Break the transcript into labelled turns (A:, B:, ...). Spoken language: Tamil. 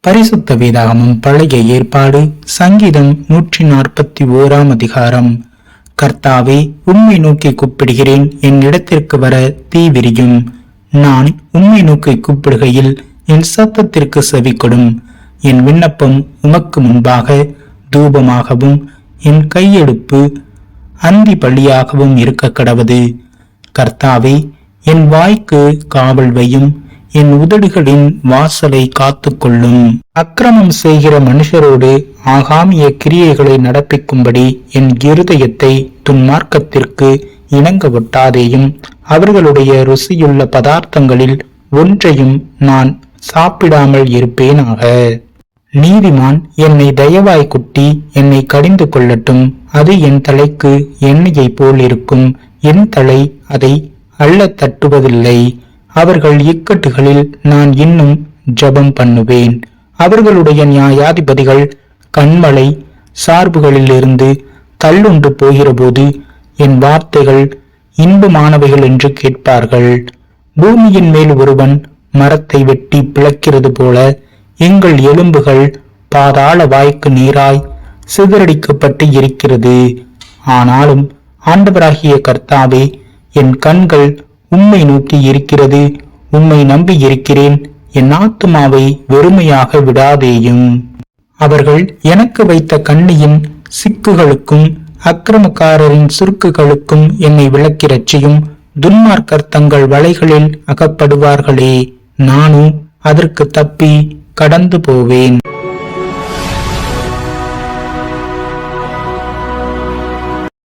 A: பரிசுத்த வேதாகமம் பழைய ஏற்பாடு சங்கீதம் 141 அதிகாரம். கர்த்தாவே, உம்மை நோக்கி கூப்பிடுகிறேன், என் இடத்திற்கு வர தீவிரியும். நான் உம்மை நோக்கி கூப்பிடுகையில் என் சத்தத்திற்கு செவி கொடும். என் விண்ணப்பம் உமக்கு முன்பாக தூபமாகவும் என் கையெடுப்பு அந்தி பலியாகவும் இருக்க கடவது. கர்த்தாவே, என் வாய்க்கு காவல் வையும், என் உதடுகளின் வாசலை காத்து கொள்ளும். அக்கிரமம் செய்கிற மனுஷரோடு ஆகாமிய கிரியைகளை நடப்பிக்கும்படி என் இருதயத்தை துன்மார்க்கத்திற்கு இணங்க ஒட்டாதேயும். அவர்களுடைய ருசியுள்ள பதார்த்தங்களில் ஒன்றையும் நான் சாப்பிடாமல் இருப்பேனாக. நீதிமான் என்னை தயவாய் குட்டி என்னை கடிந்து கொள்ளட்டும். அது என் தலைக்கு எண்ணெயை போல் இருக்கும். என் தலை அதை அள்ள தட்டுவதில்லை. அவர்கள் இக்கட்டுகளில் நான் இன்னும் ஜபம் பண்ணுவேன். அவர்களுடைய நியாயாதிபதிகள் கண்மலை சார்புகளிலிருந்து தள்ளுண்டு போகிறபோது என் வார்த்தைகள் இன்பமானவைகள் என்று கேட்பார்கள். பூமியின் மேல் ஒருவன் மரத்தை வெட்டி பிளக்கிறது போல எங்கள் எலும்புகள் பாதாள வாய்க்கு நீராய் சிதறடிக்கப்பட்டு இருக்கிறது. ஆனாலும் ஆண்டவராகிய கர்த்தாவே, என் கண்கள் உம்மை நோக்கி இருக்கிறது. உம்மை நம்பி இருக்கிறேன். என் ஆத்துமாவை வெறுமையாக விடாதேயும். அவர்கள் எனக்கு வைத்த கண்ணியின் சிக்குகளுக்கும் அக்கிரமக்காரரின் சுருக்குகளுக்கும் என்னை விலக்கி ரட்சியும். துன்மார்க்கர் தங்கள் வலைகளில் அகப்படுவார்களே, நானும் அதற்கு தப்பி கடந்து போவேன்.